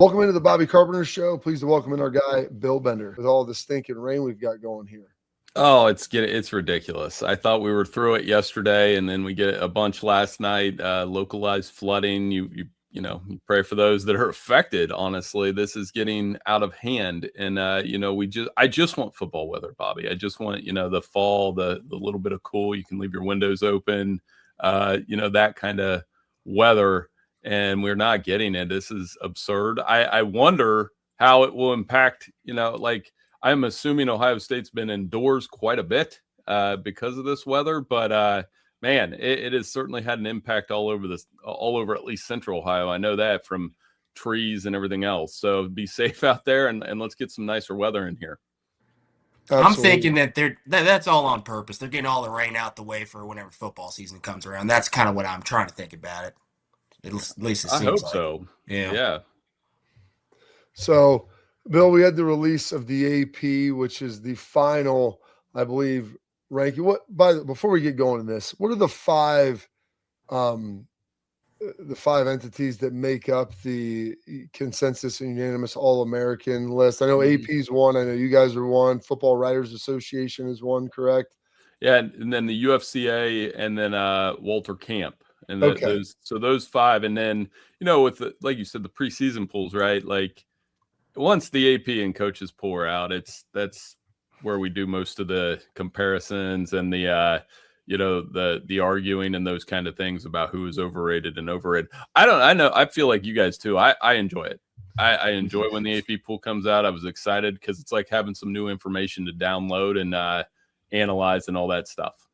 Welcome into the Bobby Carpenter Show. Pleased to welcome in our guy, Bill Bender, with all the stinking rain we've got going here. Oh, it's ridiculous. I thought we were through it yesterday, and then we get a bunch last night. Localized flooding. You pray for those that are affected. Honestly, this is getting out of hand, and I just want football weather, Bobby. I just want the fall, the little bit of cool. You can leave your windows open, that kind of weather, and we're not getting it. This is absurd. I wonder how it will impact. I'm assuming Ohio State's been indoors quite a bit because of this weather, but man, it has certainly had an impact all over at least Central Ohio. I know that from trees and everything else. So be safe out there, and let's get some nicer weather in here. Absolutely. I'm thinking that that's all on purpose. They're getting all the rain out the way for whenever football season comes around. That's kind of what I'm trying to think about it. At least it seems I hope like. So. Yeah. So, Bill, we had the release of the AP, which is the final, I believe, ranking. Before we get going in this, what are the five entities that make up the consensus and unanimous All-American list? I know AP's one. I know you guys are one. Football Writers Association is one, correct? Yeah, and then the UFCA, and then Walter Camp. And okay. those five, and then with like you said, the preseason pools, right? Like once the AP and coaches pool are out, that's where we do most of the comparisons and the the arguing and those kind of things about who is overrated and overrated. I feel like you guys too. I enjoy it. I enjoy when the AP pool comes out. I was excited because it's like having some new information to download and analyze and all that stuff.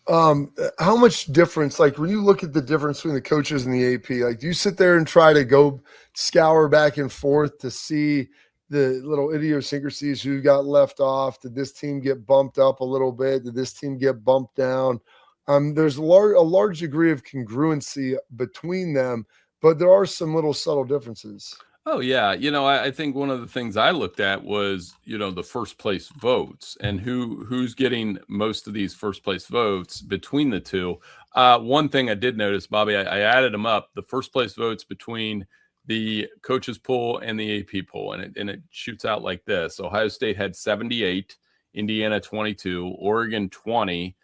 How much difference, like when you look at the difference between the coaches and the AP, like do you sit there and try to go scour back and forth to see the little idiosyncrasies who got left off? Did this team get bumped up a little bit? Did this team get bumped down? There's a large degree of congruency between them, but there are some little subtle differences. Oh, yeah. I think one of the things I looked at was, the first place votes and who's getting most of these first place votes between the two. One thing I did notice, Bobby, I added them up, the first place votes between the coaches pool and the AP pool. And it shoots out like this. Ohio State had 78, Indiana 22, Oregon 20.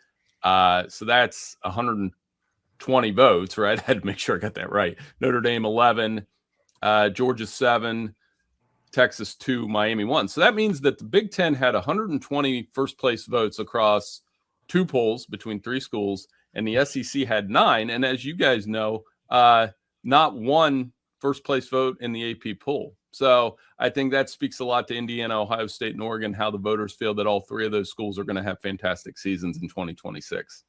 So that's 120 votes, right? I had to make sure I got that right. Notre Dame 11. Georgia 7, Texas 2, Miami 1. So that means that the Big Ten had 120 first place votes across two polls between three schools, and the SEC had 9. And as you guys know, not one first place vote in the AP poll. So I think that speaks a lot to Indiana, Ohio State, and Oregon, how the voters feel that all three of those schools are going to have fantastic seasons in 2026.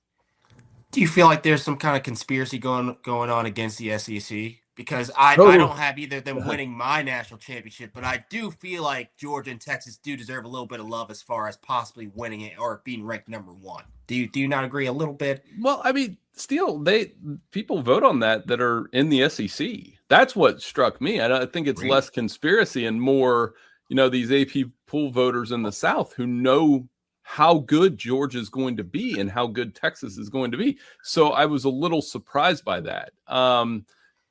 Do you feel like there's some kind of conspiracy going on against the SEC? Because I don't have either of them winning my national championship, but I do feel like Georgia and Texas do deserve a little bit of love as far as possibly winning it or being ranked number 1. Do you not agree a little bit? Well, I mean, still, people vote on that are in the SEC. That's what struck me. I think it's less conspiracy and more, these AP pool voters in the South who know how good Georgia is going to be and how good Texas is going to be. So I was a little surprised by that.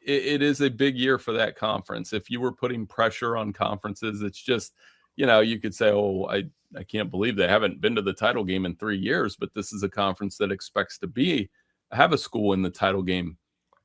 It is a big year for that conference. If you were putting pressure on conferences, it's just, you could say, oh, I can't believe they haven't been to the title game in 3 years, but this is a conference that expects to have a school in the title game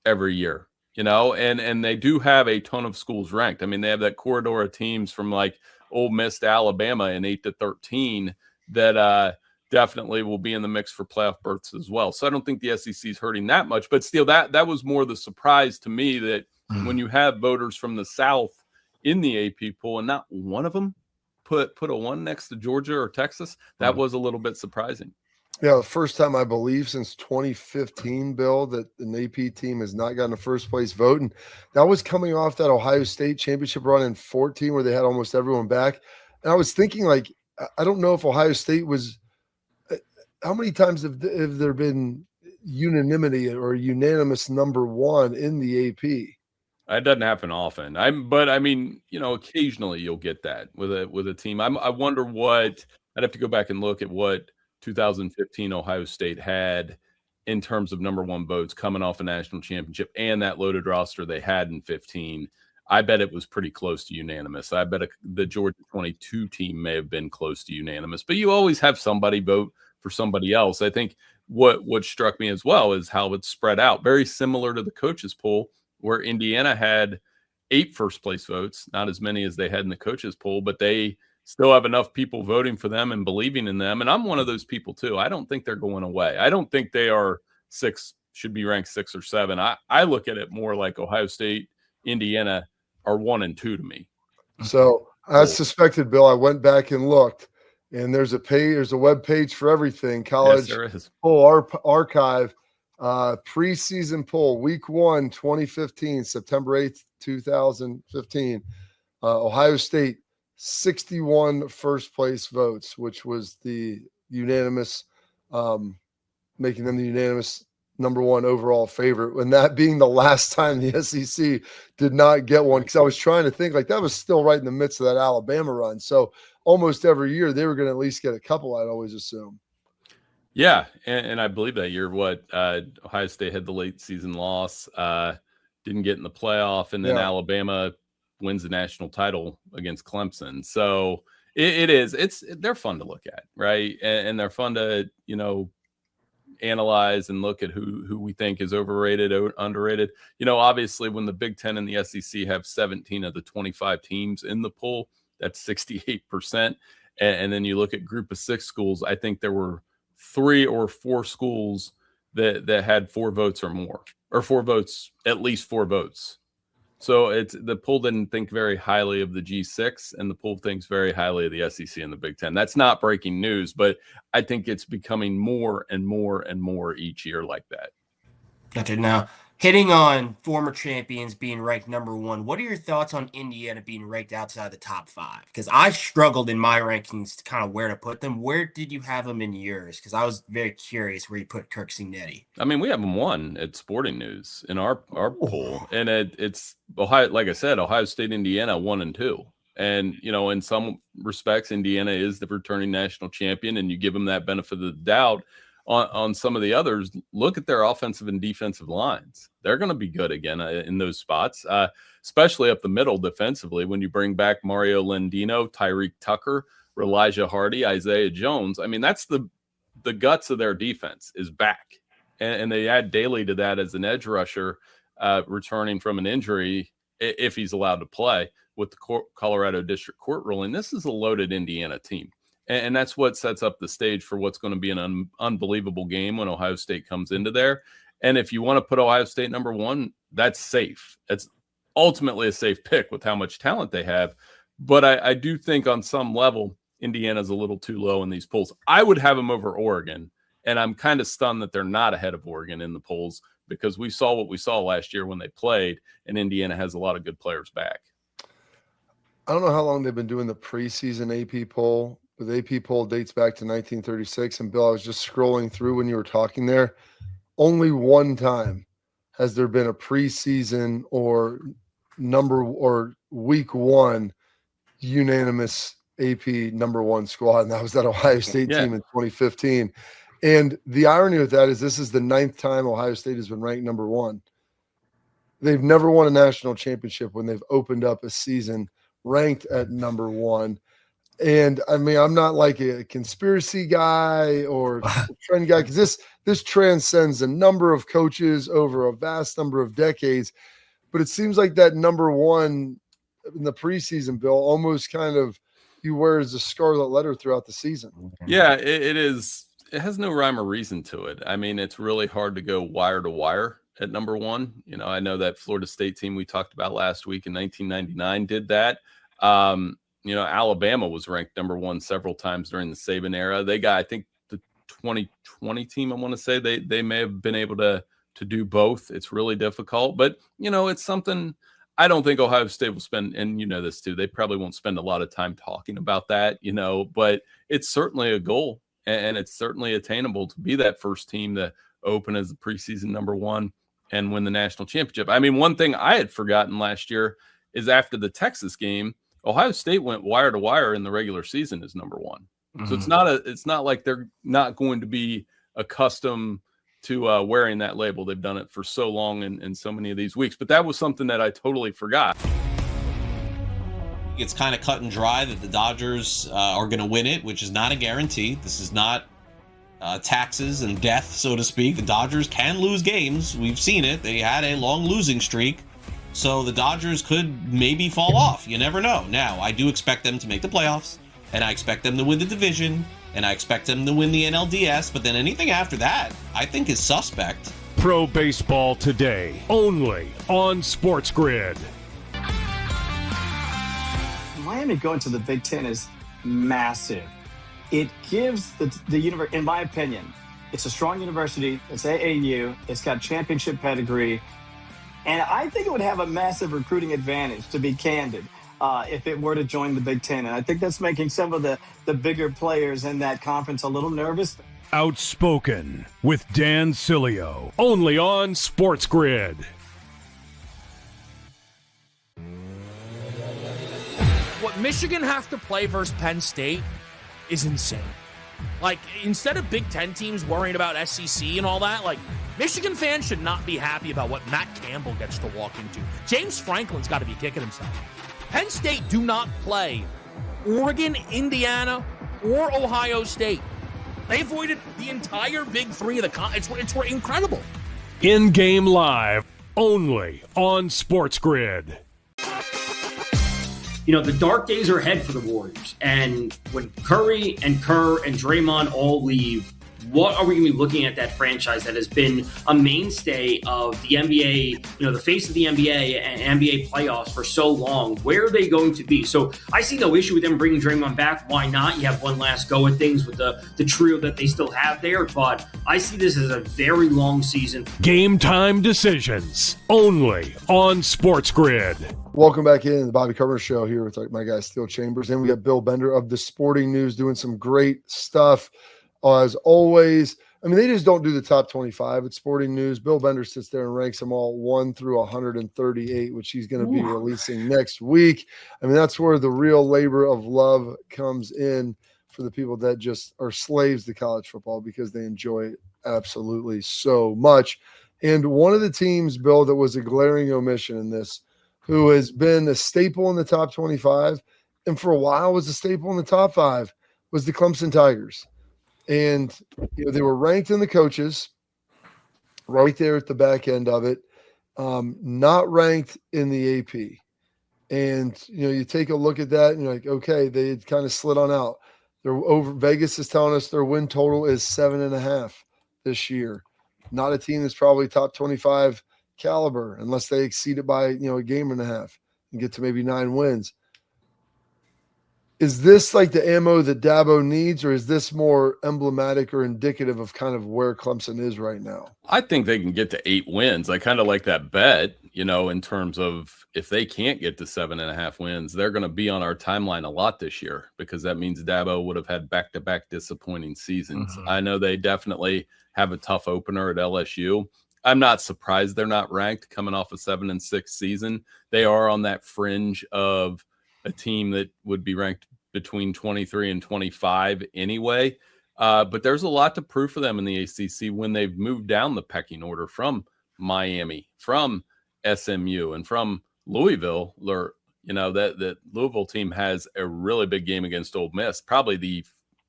every year, and they do have a ton of schools ranked. I mean, they have that corridor of teams from like Ole Miss to Alabama in 8 to 13 that definitely will be in the mix for playoff berths as well. So I don't think the SEC is hurting that much, but still that was more the surprise to me that when you have voters from the South in the AP pool and not one of them put a 1 next to Georgia or Texas, that was a little bit surprising. Yeah, the first time I believe since 2015, Bill, that an AP team has not gotten a first place vote. And that was coming off that Ohio State championship run in 14 where they had almost everyone back. And I was thinking, like, I don't know if Ohio State was – how many times have there been unanimity or unanimous number 1 in the AP? It doesn't happen often. But I mean, occasionally you'll get that with a team. I wonder what I'd have to go back and look at what 2015 Ohio State had in terms of number 1 votes coming off a national championship and that loaded roster they had in 15. I bet it was pretty close to unanimous. I bet the Georgia 22 team may have been close to unanimous, but you always have somebody vote for somebody else. I think what struck me as well is how it's spread out, very similar to the coaches poll, where Indiana had 8 first place votes, not as many as they had in the coaches poll, but they still have enough people voting for them and believing in them. And I'm one of those people too. I don't think they're going away. I don't think they are should be ranked 6 or 7. I look at it more like Ohio State, Indiana are 1 and 2 to me. So as suspected, Bill, I went back and looked, and there's a web page for everything. College poll archive, preseason poll, week 1, 2015, September 8th, 2015. Ohio State, 61 first place votes, which was the unanimous, making them the unanimous number 1 overall favorite, and that being the last time the SEC did not get one, because I was trying to think, like, that was still right in the midst of that Alabama run. So almost every year they were going to at least get a couple, I'd always assume. Yeah, and I believe that year Ohio State had the late season loss, didn't get in the playoff, and then Alabama wins the national title against Clemson. So they're fun to look at, right? And they're fun to, analyze and look at who we think is overrated or underrated. Obviously when the Big Ten and the SEC have 17 of the 25 teams in the poll, that's 68%. And then you look at group of 6 schools, I think there were 3 or 4 schools that had 4 votes or more, or 4 votes, at least 4 votes. So the poll didn't think very highly of the G6, and the poll thinks very highly of the SEC and the Big Ten. That's not breaking news, but I think it's becoming more and more and more each year like that. Gotcha. Now, hitting on former champions being ranked number 1, what are your thoughts on Indiana being ranked outside the top 5? Because I struggled in my rankings to kind of where to put them. Where did you have them in yours? Because I was very curious where you put Kirk Cignetti. I mean, we have them 1 at Sporting News in our poll, and it's Ohio. Like I said, Ohio State, Indiana 1 and 2. And, in some respects, Indiana is the returning national champion, and you give them that benefit of the doubt. On some of the others, look at their offensive and defensive lines. They're going to be good again in those spots, especially up the middle defensively. When you bring back Mario Lendino, Tyreek Tucker, Elijah Hardy, Isaiah Jones, I mean, that's the guts of their defense is back. And they add Daly to that as an edge rusher, returning from an injury, if he's allowed to play, with the Colorado District Court ruling. This is a loaded Indiana team. And that's what sets up the stage for what's going to be an unbelievable game when Ohio State comes into there. And if you want to put Ohio State number 1, that's safe. That's ultimately a safe pick with how much talent they have. But I do think on some level, Indiana's a little too low in these polls. I would have them over Oregon, and I'm kind of stunned that they're not ahead of Oregon in the polls, because we saw what we saw last year when they played, and Indiana has a lot of good players back. I don't know how long they've been doing the preseason AP poll. The AP poll dates back to 1936. And Bill, I was just scrolling through when you were talking there. Only one time has there been a preseason or week 1 unanimous AP number 1 squad, and that was that Ohio State team in 2015. And the irony with that is this is the 9th time Ohio State has been ranked number 1. They've never won a national championship when they've opened up a season ranked at number 1. And I mean, I'm not like a conspiracy guy or a trend guy, because this transcends a number of coaches over a vast number of decades. But it seems like that number 1 in the preseason, Bill, almost kind of he wears a scarlet letter throughout the season. Yeah, it is. It has no rhyme or reason to it. I mean, it's really hard to go wire to wire at number 1. I know that Florida State team we talked about last week in 1999 did that. Alabama was ranked number 1 several times during the Saban era. They got, I think, the 2020 team, I want to say, they may have been able to do both. It's really difficult. But, it's something I don't think Ohio State will spend, and this too, they probably won't spend a lot of time talking about that, but it's certainly a goal, and it's certainly attainable to be that first team to open as the preseason number 1 and win the national championship. I mean, one thing I had forgotten last year is after the Texas game, Ohio State went wire to wire in the regular season as number 1. Mm-hmm. So it's not like they're not going to be accustomed to wearing that label. They've done it for so long in so many of these weeks, but that was something that I totally forgot. it's kind of cut and dry that the Dodgers are going to win it, which is not a guarantee. This is not taxes and death, so to speak. The Dodgers can lose games. We've seen it. They had a long losing streak. So the Dodgers could maybe fall off. You never know. Now, I do expect them to make the playoffs, and I expect them to win the division, and I expect them to win the NLDS, but then anything after that, I think is suspect. Pro Baseball Today, only on SportsGrid. Miami going to the Big Ten is massive. It gives the university, in my opinion, it's a strong university. It's AAU. It's got championship pedigree. And I think it would have a massive recruiting advantage, to be candid, if it were to join the Big Ten. And I think that's making some of the bigger players in that conference a little nervous. Outspoken with Dan Cilio, only on SportsGrid. What Michigan have to play versus Penn State is insane. Like, instead of Big Ten teams worrying about SEC and all that, like, Michigan fans should not be happy about what Matt Campbell gets to walk into. James Franklin's got to be kicking himself. Penn State do not play Oregon, Indiana, or Ohio State. They avoided the entire Big Three of the it's incredible. In-game live, only on SportsGrid. You know, the dark days are ahead for the Warriors. And when Curry and Kerr and Draymond all leave, what are we going to be looking at that franchise that has been a mainstay of the NBA, you know, the face of the NBA and NBA playoffs for so long? Where are they going to be? So I see no issue with them bringing Draymond back. Why not? You have one last go at things with the trio that they still have there. But I see this as a very long season. Game time decisions, only on SportsGrid. Welcome back in the Bobby Carpenter Show here with my guy Steele Chambers, and we got Bill Bender of the Sporting News doing some great stuff as always. I mean, they just don't do the top 25 at Sporting News. Bill Bender sits there and ranks them all 1 through 138, which he's going to be releasing next week. I mean, that's where the real labor of love comes in for the people that just are slaves to college football because they enjoy it absolutely so much. And one of the teams, Bill, that was a glaring omission in this, who has been a staple in the top 25 and for a while was a staple in the top 5, was the Clemson Tigers. And you know, they were ranked in the coaches right there at the back end of it, not ranked in the AP. And, you know, you take a look at that and you're like, okay, they had kind of slid on out. They're over. Vegas is telling us their win total is 7.5 this year. Not a team that's probably top 25 caliber unless they exceed it by, you know, a game and a half and get to maybe 9 wins. Is this like the ammo that Dabo needs, or is this more emblematic or indicative of kind of where Clemson is right now? I think they can get to 8 wins. I kind of like that bet, you know, in terms of if they can't get to 7.5 wins, they're going to be on our timeline a lot this year because that means Dabo would have had back-to-back disappointing seasons. I know they definitely have a tough opener at LSU. I'm not surprised they're not ranked coming off a 7-6 season. They are on that fringe of a team that would be ranked between 23 and 25 anyway. But there's a lot to prove for them in the ACC when they've moved down the pecking order from Miami, from SMU, and from Louisville. You know, that Louisville team has a really big game against Ole Miss, probably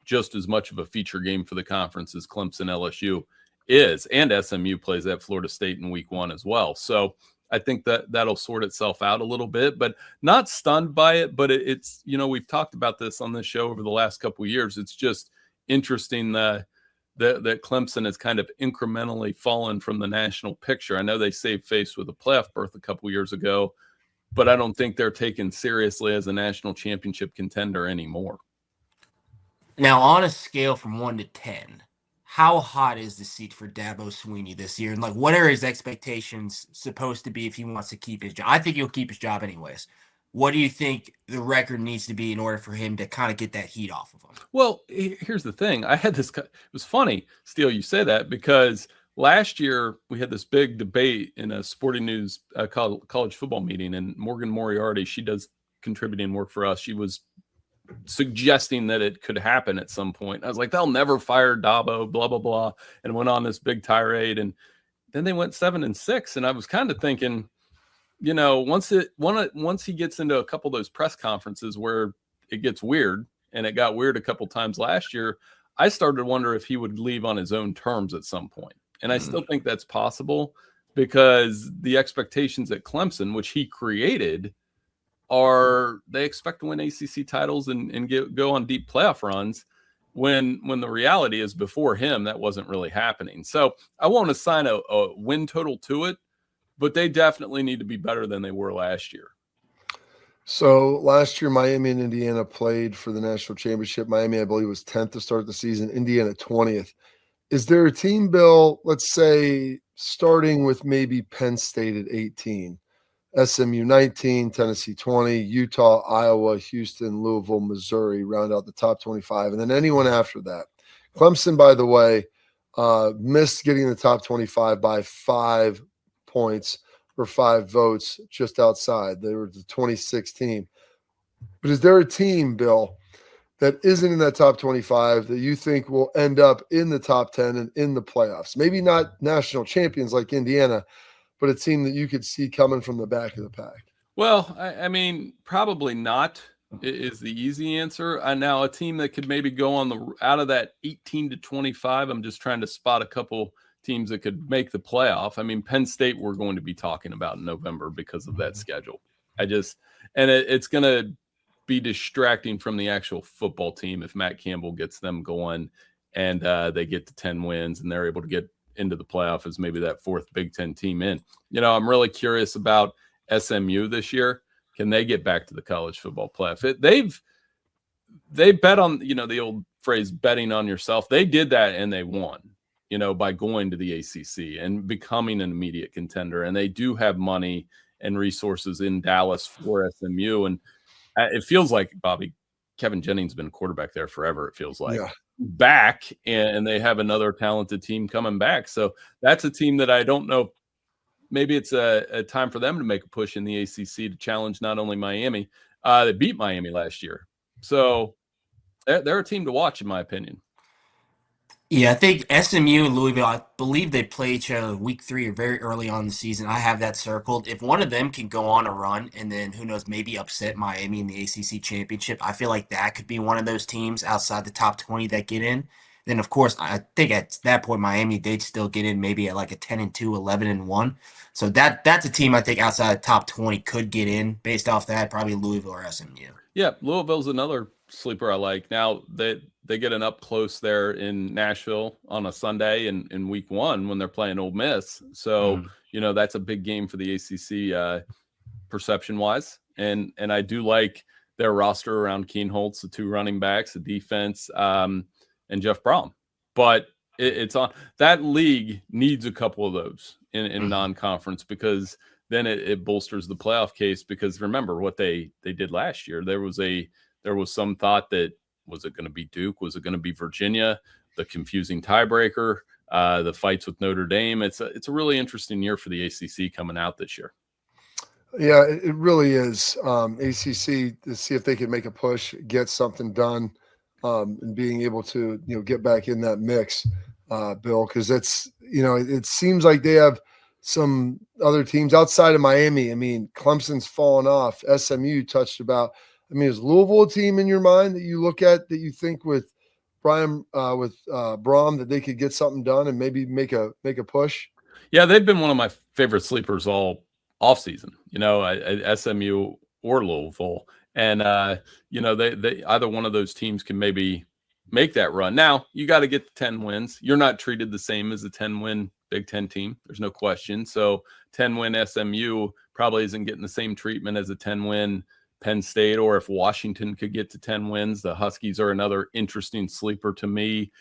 just as much of a feature game for the conference as Clemson LSU is, and SMU plays at Florida State in week 1 as well. So I think that'll sort itself out a little bit, but not stunned by it. But it's, you know, we've talked about this on this show over the last couple of years. It's just interesting that Clemson has kind of incrementally fallen from the national picture. I know they saved face with a playoff berth a couple of years ago, but I don't think they're taken seriously as a national championship contender anymore. Now, on a scale from 1 to 10, how hot is the seat for Dabo Swinney this year? And, like, what are his expectations supposed to be if he wants to keep his job? I think he'll keep his job anyways. What do you think the record needs to be in order for him to kind of get that heat off of him? Well, here's the thing. It was funny, Steele, you say that, because last year we had this big debate in a Sporting News college football meeting, and Morgan Moriarty, she does contributing work for us. She was suggesting that it could happen at some point. I was like, they'll never fire Dabo, blah, blah, blah, and went on this big tirade. And then they went 7-6. And I was kind of thinking, once he gets into a couple of those press conferences where it gets weird, and it got weird a couple times last year, I started to wonder if he would leave on his own terms at some point. And I still think that's possible because the expectations at Clemson, which he created, they expect to win ACC titles and go on deep playoff runs when the reality is before him, that wasn't really happening. So I won't assign a win total to it, but they definitely need to be better than they were last year. So last year, Miami and Indiana played for the national championship. Miami, I believe, was 10th to start the season. Indiana, 20th. Is there a team, Bill, let's say, starting with maybe Penn State at 18, SMU 19, Tennessee 20, Utah, Iowa, Houston, Louisville, Missouri, round out the top 25, and then anyone after that? Clemson, by the way, missed getting the top 25 by 5 points or 5 votes, just outside. They were the 26th team. But is there a team, Bill, that isn't in that top 25 that you think will end up in the top 10 and in the playoffs? Maybe not national champions like Indiana, but a team that you could see coming from the back of the pack. Well, I mean, probably not is the easy answer. Now, a team that could maybe go out of that 18 to 25, I'm just trying to spot a couple teams that could make the playoff. I mean, Penn State we're going to be talking about in November because of that schedule. It's going to be distracting from the actual football team if Matt Campbell gets them going and they get to 10 wins and they're able to get into the playoff as maybe that 4th Big Ten team in. I'm really curious about SMU this year. Can they get back to the college football playoff? They bet on, the old phrase, betting on yourself. They did that and they won, by going to the ACC and becoming an immediate contender. And they do have money and resources in Dallas for SMU. And it feels like, Bobby, Kevin Jennings has been quarterback there forever, it feels like. Yeah. Back, and they have another talented team coming back. So that's a team that I don't know. Maybe it's a time for them to make a push in the ACC to challenge not only Miami. They beat Miami last year. So they're a team to watch, in my opinion. Yeah, I think SMU and Louisville, I believe they play each other week 3 or very early on in the season. I have that circled. If one of them can go on a run and then, who knows, maybe upset Miami in the ACC championship, I feel like that could be one of those teams outside the top 20 that get in. Then, of course, I think at that point, Miami, they'd still get in maybe at like a 10-2, 11-1. So that's a team I think outside the top 20 could get in based off that, probably Louisville or SMU. Yeah, Louisville's another sleeper I like. Now, they get an up close there in Nashville on a Sunday in week 1 when they're playing Ole Miss. So, that's a big game for the ACC perception-wise. And I do like their roster around Keen Holtz, the 2 running backs, the defense, and Jeff Brom. But it's on that league needs a couple of those in non-conference because then it bolsters the playoff case. Because remember what they did last year. There was some thought that, was it going to be Duke? Was it going to be Virginia? The confusing tiebreaker, the fights with Notre Dame. It's a really interesting year for the ACC coming out this year. Yeah, it really is. ACC, to see if they can make a push, get something done, and being able to get back in that mix, Bill, because it's it seems like they have some other teams outside of Miami. I mean, Clemson's fallen off. SMU touched about. I mean, is Louisville a team in your mind that you look at that you think with Brom that they could get something done and maybe make a push? Yeah, they've been one of my favorite sleepers all offseason. SMU or Louisville, and they either one of those teams can maybe make that run. Now you got to get to 10 wins. You're not treated the same as a 10-win Big Ten team. There's no question. So 10-win SMU probably isn't getting the same treatment as a 10-win Penn State, or if Washington could get to 10 wins. The Huskies are another interesting sleeper to me,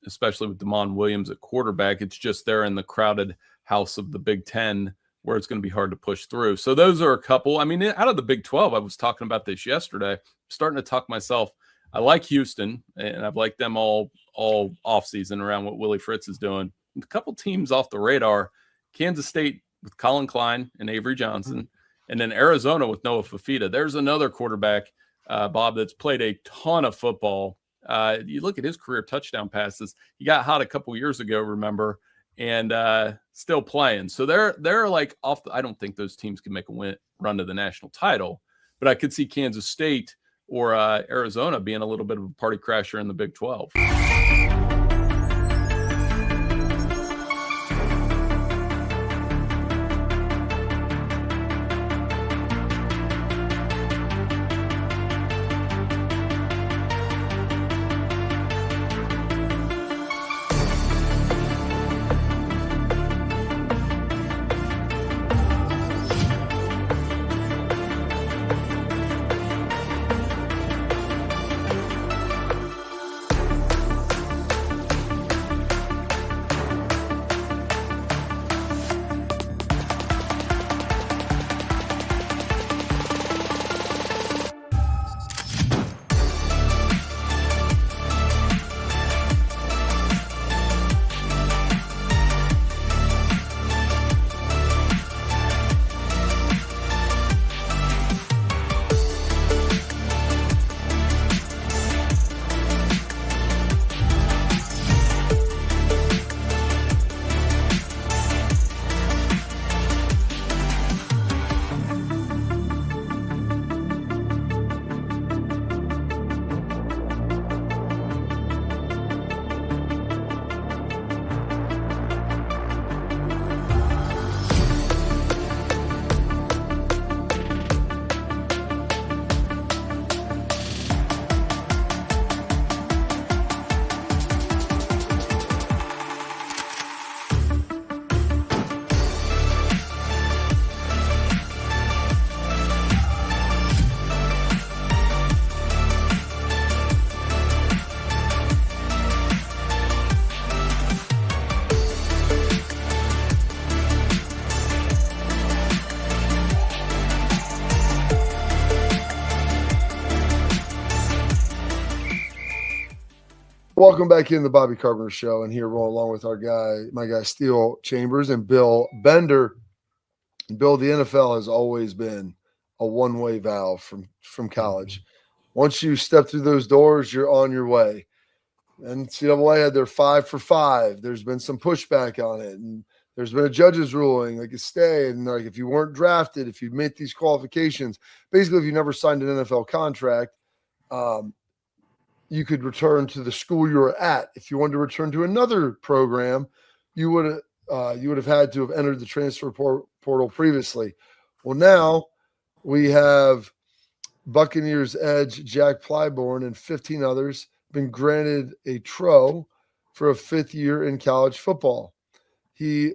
especially with Damon Williams at quarterback. It's just they're in the crowded house of the Big Ten where it's going to be hard to push through. So those are a couple. I mean, out of the Big 12, I was talking about this yesterday, starting to talk myself. I like Houston, and I've liked them all offseason around what Willie Fritz is doing. A couple teams off the radar, Kansas State with Colin Klein and Avery Johnson, and then Arizona with Noah Fafita. There's another quarterback, Bob, that's played a ton of football. You look at his career touchdown passes. He got hot a couple years ago, remember, and still playing. So they're like off. I don't think those teams can make a run to the national title, but I could see Kansas State or Arizona being a little bit of a party crasher in the Big 12. Welcome back in the Bobby Carpenter Show, and here rolling along with my guy Steele Chambers and Bill Bender. Bill, the NFL has always been a one-way valve from college. Once you step through those doors, you're on your way. NCAA had their 5 for 5. There's been some pushback on it, and there's been a judge's ruling, like a stay, and like if you weren't drafted, if you met these qualifications, basically if you never signed an NFL contract, you could return to the school you were at. If you wanted to return to another program, you would have had to have entered the transfer portal previously. Well, now we have Buccaneers edge Jack Plyborn and 15 others been granted a TRO for a 5th year in college football. He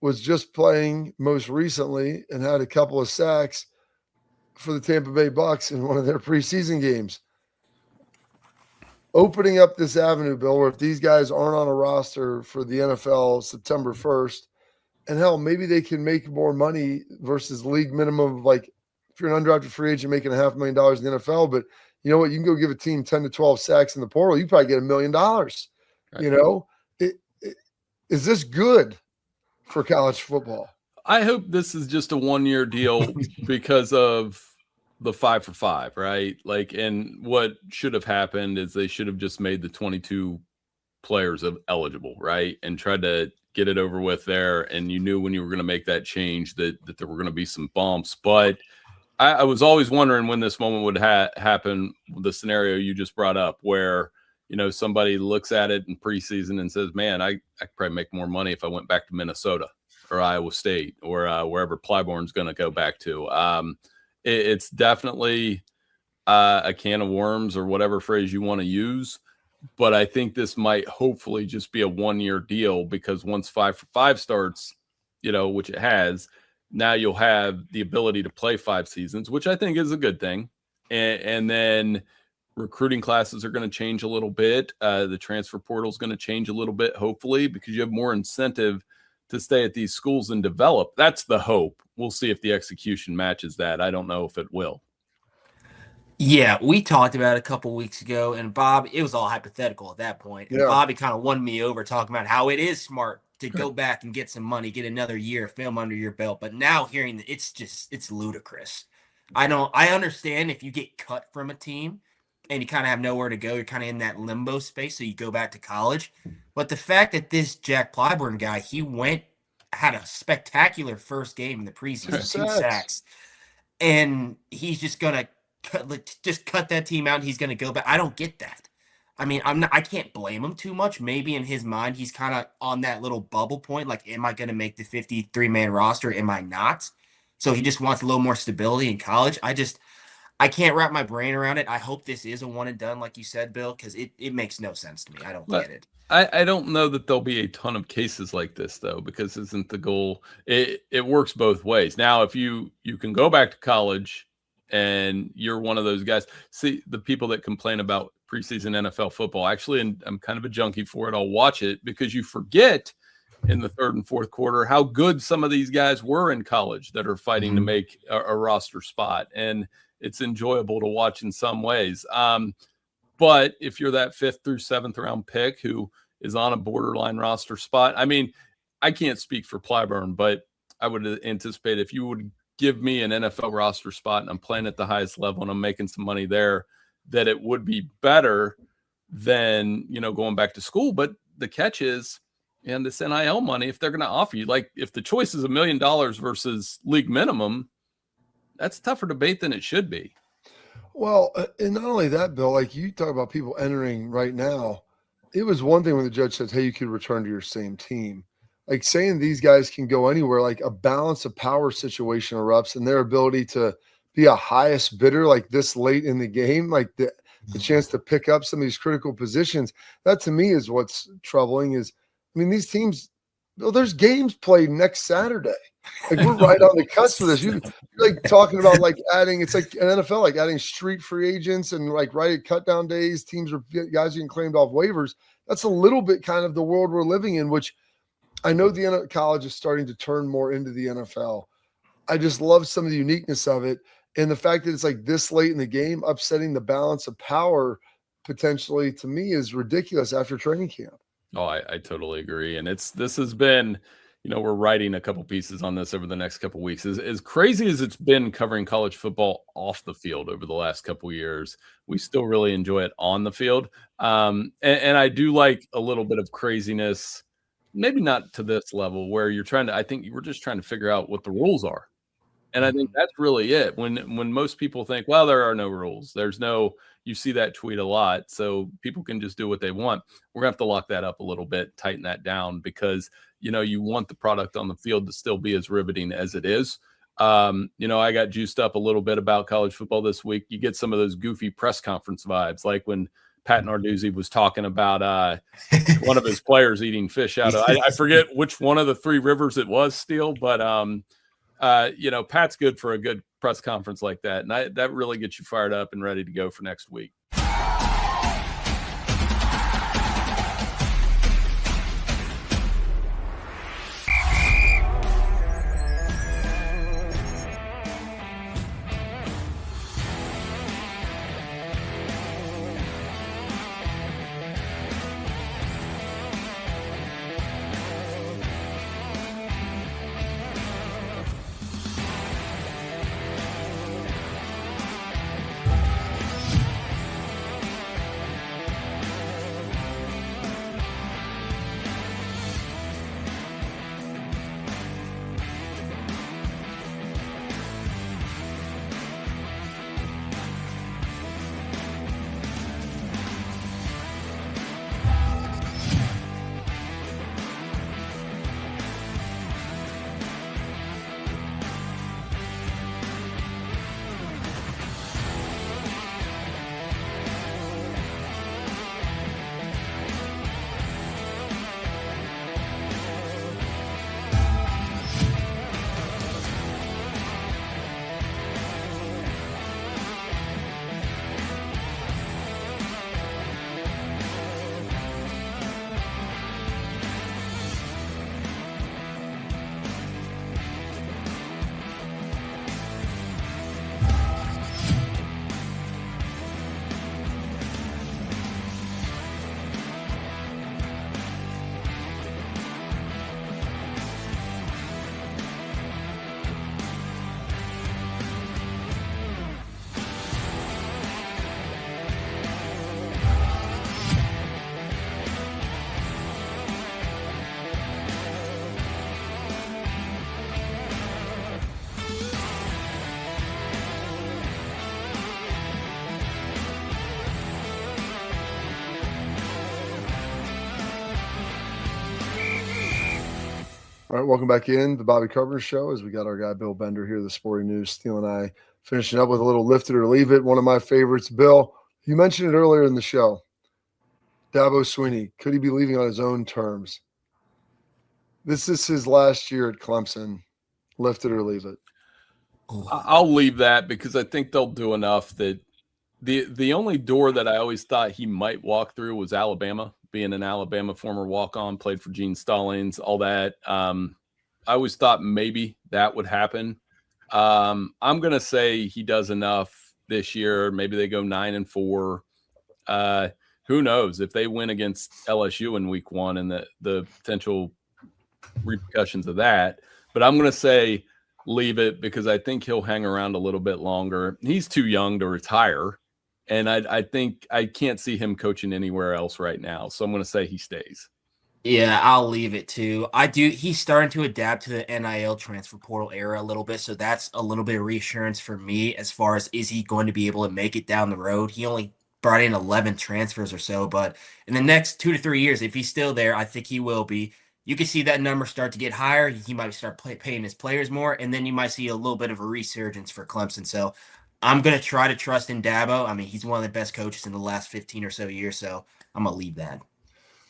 was just playing most recently and had a couple of sacks for the Tampa Bay Bucs in one of their preseason games. Opening up this avenue, Bill, where if these guys aren't on a roster for the NFL September 1st, and hell, maybe they can make more money versus league minimum of, like, if you're an undrafted free agent making $500,000 in the NFL, but you know what, you can go give a team 10 to 12 sacks in the portal, you probably get $1 million. Right. You know, is this good for college football? I hope this is just a 1-year deal because of the 5 for 5, right? Like, and what should have happened is they should have just made the 22 players eligible, right? And tried to get it over with there. And you knew when you were going to make that change that there were going to be some bumps. But I was always wondering when this moment would happen, the scenario you just brought up, where, you know, somebody looks at it in preseason and says, man, I could probably make more money if I went back to Minnesota or Iowa State or wherever Plyborn's going to go back to. It's definitely a can of worms or whatever phrase you want to use. But I think this might hopefully just be a 1-year deal, because once 5 for 5 starts, you know, which it has, now you'll have the ability to play 5 seasons, which I think is a good thing. And then recruiting classes are going to change a little bit. The transfer portal is going to change a little bit, hopefully, because you have more incentive to stay at these schools and develop. That's the hope. We'll see if the execution matches that. I don't know if it will. Yeah, we talked about it a couple weeks ago, and Bob, it was all hypothetical at that point. And Bobby kind of won me over talking about how it is smart to go back and get some money, get another year of film under your belt. But now hearing that, it's ludicrous. I understand if you get cut from a team, and you kind of have nowhere to go. You're kind of in that limbo space, so you go back to college. But the fact that this Jack Clyburn guy, had a spectacular first game in the preseason, 2 sacks, and he's just gonna cut that team out. And he's gonna go back. I don't get that. I mean, I can't blame him too much. Maybe in his mind, he's kind of on that little bubble point. Like, am I going to make the 53-man roster? Am I not? So he just wants a little more stability in college. I can't wrap my brain around it. I hope this is a one and done, like you said, Bill, because it makes no sense to me. I don't get it. I don't know that there'll be a ton of cases like this, though, because isn't the goal? It works both ways. Now, if you can go back to college and you're one of those guys, see the people that complain about preseason NFL football, actually, and I'm kind of a junkie for it. I'll watch it because you forget in the third and fourth quarter how good some of these guys were in college that are fighting to make a roster spot. And it's enjoyable to watch in some ways. But if you're that 5th through 7th round pick who is on a borderline roster spot, I mean, I can't speak for Clyburn, but I would anticipate if you would give me an NFL roster spot and I'm playing at the highest level and I'm making some money there, that it would be better than, going back to school. But the catch is, and this NIL money, if they're going to offer you, like if the choice is $1 million versus league minimum, that's a tougher debate than it should be. Well, and not only that, Bill, like you talk about people entering right now, it was one thing when the judge says, hey, you could return to your same team. Like saying these guys can go anywhere, like a balance of power situation erupts and their ability to be a highest bidder like this late in the game, like the chance to pick up some of these critical positions. That to me is what's troubling is, I mean, these teams, Bill, there's games played next Saturday. Like we're right on the cusp of this. You're like talking about like adding, it's like an NFL, like adding street free agents and like right at cut down days, teams are guys getting claimed off waivers. That's a little bit kind of the world we're living in, which I know the college is starting to turn more into the NFL. I just love some of the uniqueness of it. And the fact that it's like this late in the game, upsetting the balance of power potentially to me is ridiculous after training camp. Oh, I totally agree. And this has been, we're writing a couple pieces on this over the next couple of weeks. As crazy as it's been covering college football off the field over the last couple of years, we still really enjoy it on the field. And I do like a little bit of craziness, maybe not to this level where I think we're just trying to figure out what the rules are. And I think that's really it. When most people think, well, there are no rules. You see that tweet a lot, so people can just do what they want. We're going to have to lock that up a little bit, tighten that down because, you want the product on the field to still be as riveting as it is. I got juiced up a little bit about college football this week. You get some of those goofy press conference vibes, like when Pat Narduzzi was talking about one of his players eating fish out of, I forget which one of the 3 rivers it was, Steele, but Pat's good for a good press conference like that. And that really gets you fired up and ready to go for next week. All right, welcome back in the Bobby Carpenter Show as we got our guy Bill Bender here, the Sporting News. Steele and I finishing up with a little lift it or leave it, one of my favorites. Bill, you mentioned it earlier in the show. Dabo Swinney, could he be leaving on his own terms? This is his last year at Clemson. Lift it or leave it. I'll leave that because I think they'll do enough that the only door that I always thought he might walk through was Alabama. Being an Alabama former walk-on, played for Gene Stallings, all that. I always thought maybe that would happen. I'm going to say he does enough this year. Maybe they go 9-4. Who knows if they win against LSU in week 1 and the potential repercussions of that. But I'm going to say leave it because I think he'll hang around a little bit longer. He's too young to retire. And I think I can't see him coaching anywhere else right now. So I'm going to say he stays. Yeah, I'll leave it too. He's starting to adapt to the NIL transfer portal era a little bit. So that's a little bit of reassurance for me as far as is he going to be able to make it down the road? He only brought in 11 transfers or so. But in the next 2 to 3 years, if he's still there, I think he will be. You can see that number start to get higher. He might start paying his players more. And then you might see a little bit of a resurgence for Clemson. So I'm going to try to trust in Dabo. I mean, he's one of the best coaches in the last 15 or so years, so I'm going to leave that.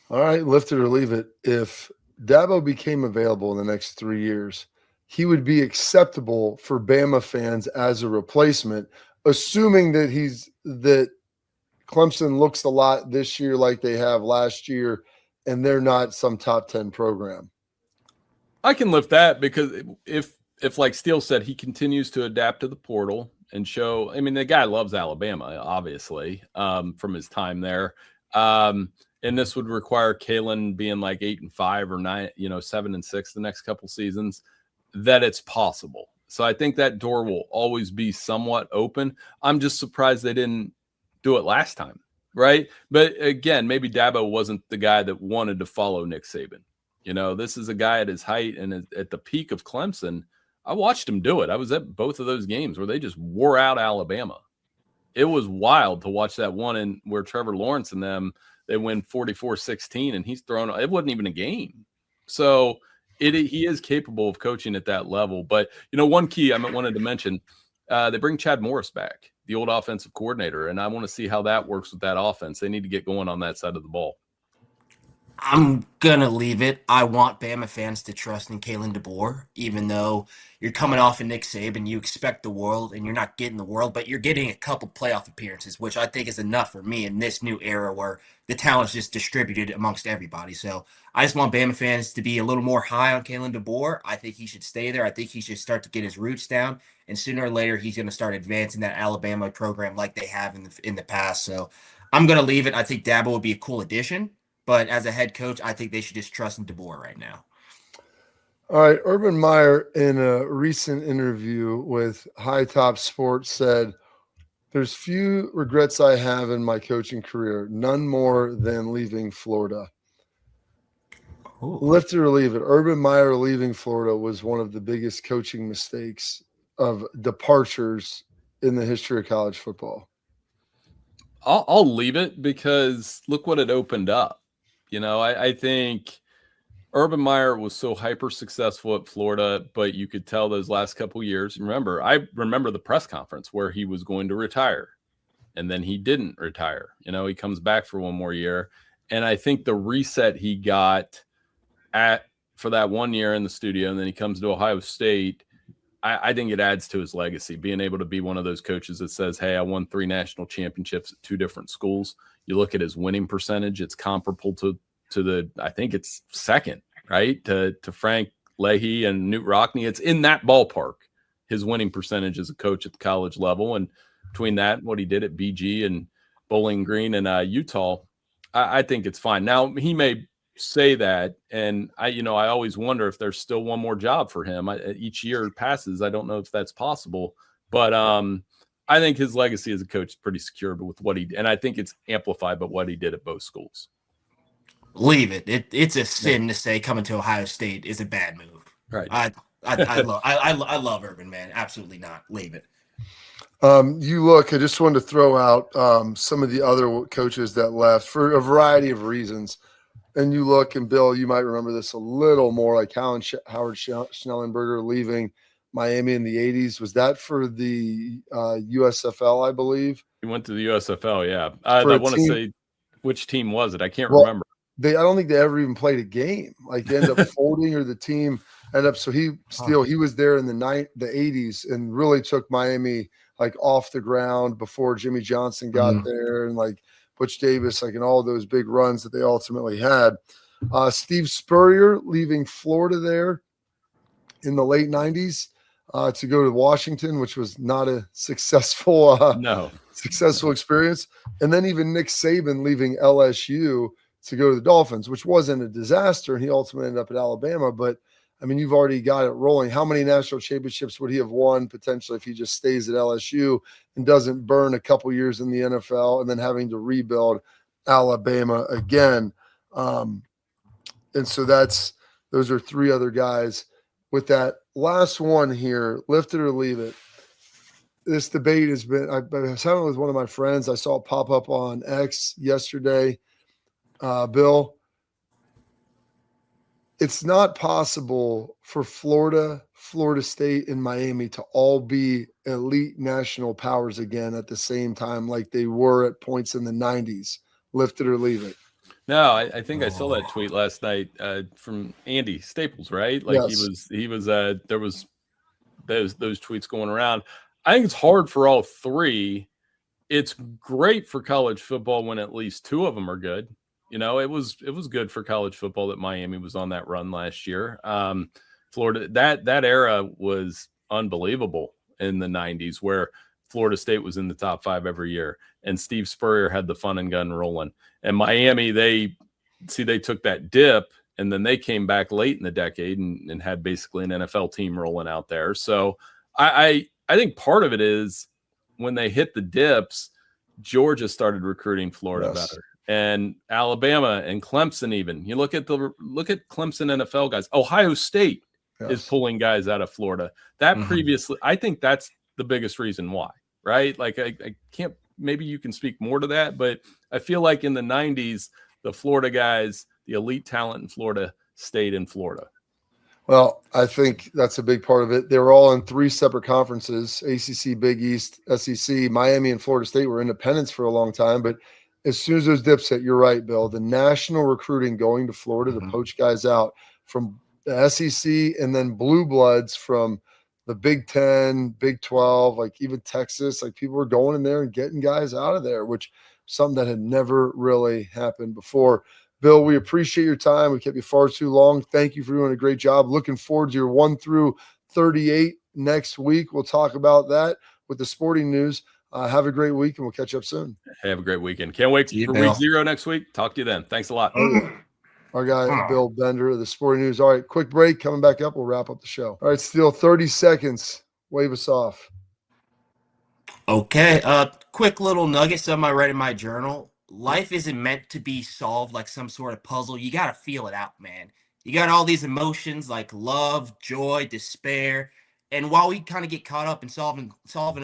All right, lift it or leave it. If Dabo became available in the next 3 years, he would be acceptable for Bama fans as a replacement, assuming that Clemson looks a lot this year like they have last year, and they're not some top 10 program. I can lift that because if like Steele said, he continues to adapt to the portal and show, I mean, the guy loves Alabama, obviously, from his time there. And this would require Kalen being like 8-5 or 9, 7-6 the next couple seasons, that it's possible. So I think that door will always be somewhat open. I'm just surprised they didn't do it last time, right? But again, maybe Dabo wasn't the guy that wanted to follow Nick Saban. This is a guy at his height and at the peak of Clemson. I watched him do it. I was at both of those games where they just wore out Alabama. It was wild to watch that one in where Trevor Lawrence and them, they win 44-16 and he's thrown, it wasn't even a game. So he is capable of coaching at that level. But, one key I wanted to mention, they bring Chad Morris back, the old offensive coordinator, and I want to see how that works with that offense. They need to get going on that side of the ball. I'm going to leave it. I want Bama fans to trust in Kalen DeBoer, even though you're coming off of Nick Saban, you expect the world, and you're not getting the world, but you're getting a couple playoff appearances, which I think is enough for me in this new era where the talent's just distributed amongst everybody. So I just want Bama fans to be a little more high on Kalen DeBoer. I think he should stay there. I think he should start to get his roots down, and sooner or later he's going to start advancing that Alabama program like they have in the past. So I'm going to leave it. I think Dabo would be a cool addition. But as a head coach, I think they should just trust in DeBoer right now. All right. Urban Meyer, in a recent interview with High Top Sports, said, "There's few regrets I have in my coaching career, none more than leaving Florida." Ooh. Lift it or leave it. Urban Meyer leaving Florida was one of the biggest coaching mistakes of departures in the history of college football. I'll leave it because look what it opened up. I think Urban Meyer was so hyper successful at Florida, but you could tell those last couple of years. I remember the press conference where he was going to retire, and then he didn't retire. He comes back for one more year, and I think the reset he got for that 1 year in the studio, and then he comes to Ohio State. I think it adds to his legacy, being able to be one of those coaches that says, hey, I won 3 national championships at 2 different schools. You look at his winning percentage, it's comparable to I think it's second, right? To Frank Leahy and Newt Rockne. It's in that ballpark, his winning percentage as a coach at the college level. And between that and what he did at BG and Bowling Green and Utah, I think it's fine. Now, he may say that, and I always wonder if there's still one more job for him. Each year passes, I don't know if that's possible, but I think his legacy as a coach is pretty secure with what he did, and I think it's amplified by what he did at both schools. Leave it. It's a sin to say coming to Ohio State is a bad move. Right. I love Urban, man. Absolutely not. Leave it. I just wanted to throw out some of the other coaches that left for a variety of reasons. and you look, and Bill, you might remember this a little more, like Howard Schnellenberger leaving Miami in the 80s. Was that for the USFL, I believe? He went to the USFL, yeah. I want to say, which team was it? I can't remember. I don't think they ever even played a game. Like they ended up folding, or the team ended up. So he was there in the 80s and really took Miami like off the ground before Jimmy Johnson got there, and like Butch Davis, like in all those big runs that they ultimately had. Steve Spurrier leaving Florida there in the late 90s to go to Washington, which was not a successful experience. And then even Nick Saban leaving LSU to go to the Dolphins, which wasn't a disaster, and he ultimately ended up at Alabama. But I mean, you've already got it rolling. How many national championships would he have won potentially if he just stays at LSU and doesn't burn a couple years in the NFL and then having to rebuild Alabama again? And so those are three other guys. With that last one here, lift it or leave it. This debate has been, I was having it with one of my friends. I saw it pop up on X yesterday. Bill, it's not possible for Florida State, and Miami to all be elite national powers again at the same time like they were at points in the 90s. Lift it or leave it. No, I think I saw that tweet last night from Andy Staples, right? Like yes. he was there was those tweets going around. I think it's hard for all three. It's great for college football when at least two of them are good. You know, it was good for college football that Miami was on that run last year. Florida, that era was unbelievable in the 90s, where Florida State was in the top 5 every year, and Steve Spurrier had the fun and gun rolling. And Miami, they took that dip, and then they came back late in the decade and had basically an NFL team rolling out there. So I think part of it is when they hit the dips, Georgia started recruiting Florida better. And Alabama and Clemson, even you look at Clemson NFL guys. Ohio State is pulling guys out of Florida. That previously, I think that's the biggest reason why, right? Like I can't. Maybe you can speak more to that, but I feel like in the 90s, the Florida guys, the elite talent in Florida, stayed in Florida. Well, I think that's a big part of it. They were all in 3 separate conferences: ACC, Big East, SEC. Miami and Florida State were independents for a long time, but as soon as those dips hit, you're right, Bill, the national recruiting going to Florida to poach guys out from the SEC, and then blue bloods from the Big 10, Big 12, like even Texas, like people were going in there and getting guys out of there, which something that had never really happened before. Bill, we appreciate your time. We kept you far too long. Thank you for doing a great job. Looking forward to your 1 through 38 next week. We'll talk about that with the sporting news. Have a great week, and we'll catch up soon. Have a great weekend. Can't wait for week 0 next week. Talk to you then. Thanks a lot. Our guy, Bill Bender of the Sporting News. All right, quick break. Coming back up, we'll wrap up the show. All right, Steele, 30 seconds. Wave us off. Okay, quick little nugget, something I read in my journal. Life isn't meant to be solved like some sort of puzzle. You got to feel it out, man. You got all these emotions like love, joy, despair. And while we kind of get caught up in solving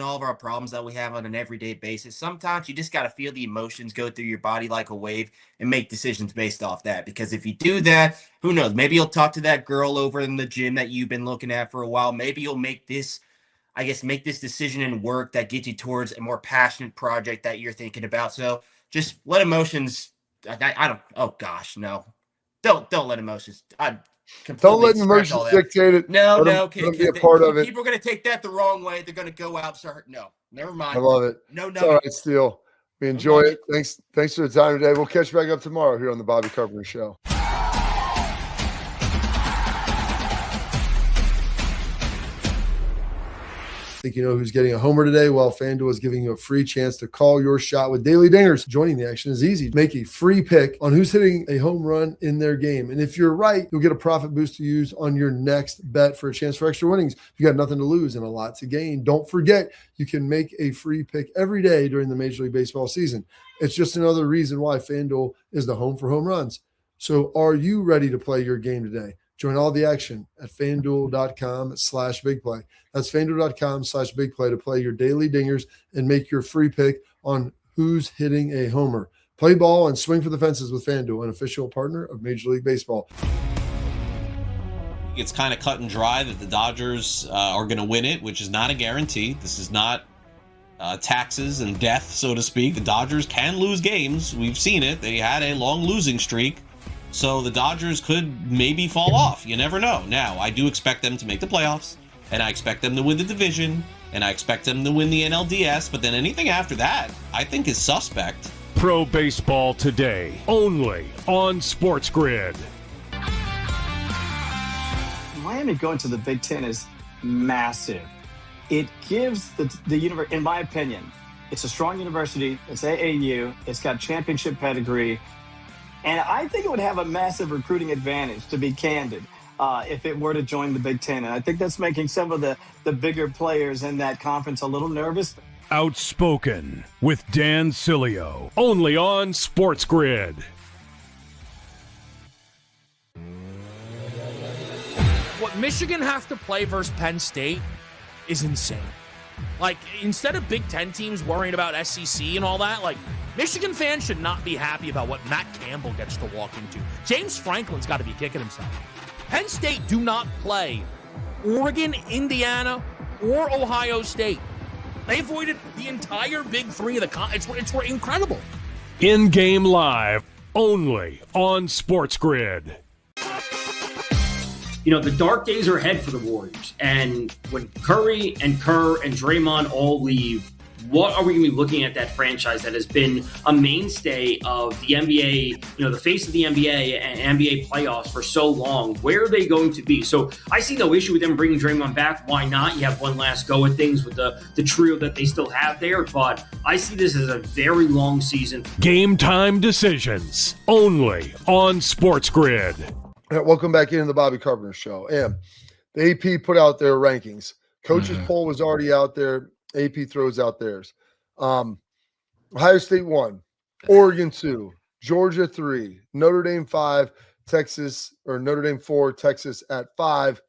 all of our problems that we have on an everyday basis, sometimes you just got to feel the emotions go through your body like a wave and make decisions based off that. Because if you do that, who knows? Maybe you'll talk to that girl over in the gym that you've been looking at for a while. Maybe you'll make this decision in work that gets you towards a more passionate project that you're thinking about. So just let emotions. Don't let emotions. Don't let emotions dictate it. No, be a part of it. People are going to take that the wrong way. They're going to go out. Start. No, never mind. I love it. No. All right, Steele. We enjoy it. Thanks for the time today. We'll catch you back up tomorrow here on the Bobby Carpenter Show. Think you know who's getting a homer today? Well, FanDuel is giving you a free chance to call your shot with daily dingers. Joining the action is easy. Make a free pick on who's hitting a home run in their game. And if you're right, you'll get a profit boost to use on your next bet for a chance for extra winnings. You got nothing to lose and a lot to gain. Don't forget, you can make a free pick every day during the Major League Baseball season. It's just another reason why FanDuel is the home for home runs. So are you ready to play your game today? Join all the action at FanDuel.com/bigplay. That's FanDuel.com/bigplay to play your daily dingers and make your free pick on who's hitting a homer. Play ball and swing for the fences with FanDuel, an official partner of Major League Baseball. It's kind of cut and dry that the Dodgers are going to win it, which is not a guarantee. This is not taxes and death, so to speak. The Dodgers can lose games. We've seen it. They had a long losing streak. So the Dodgers could maybe fall off. You never know. Now, I do expect them to make the playoffs, and I expect them to win the division, and I expect them to win the NLDS, but then anything after that, I think is suspect. Pro Baseball Today, only on SportsGrid. Miami going to the Big Ten is massive. It gives the university, in my opinion, it's a strong university. It's AAU. It's got championship pedigree. And I think it would have a massive recruiting advantage, to be candid, if it were to join the Big Ten. And I think that's making some of the bigger players in that conference a little nervous. Outspoken with Dan Cilio, only on SportsGrid. What Michigan have to play versus Penn State is insane. Like, instead of Big Ten teams worrying about SEC and all that, like, Michigan fans should not be happy about what Matt Campbell gets to walk into. James Franklin's got to be kicking himself. Penn State do not play Oregon, Indiana, or Ohio State. They avoided the entire Big Three of the it's incredible. In-game live, only on SportsGrid. You know, the dark days are ahead for the Warriors. And when Curry and Kerr and Draymond all leave, what are we going to be looking at that franchise that has been a mainstay of the NBA, you know, the face of the NBA and NBA playoffs for so long? Where are they going to be? So I see no issue with them bringing Draymond back. Why not? You have one last go at things with the trio that they still have there. But I see this as a very long season. Game time decisions, only on SportsGrid. Welcome back into the Bobby Carpenter Show. And the AP put out their rankings. Coaches poll was already out there. AP throws out theirs. Ohio State 1, Oregon 2, Georgia 3, Notre Dame 5, Notre Dame 4, Texas at 5.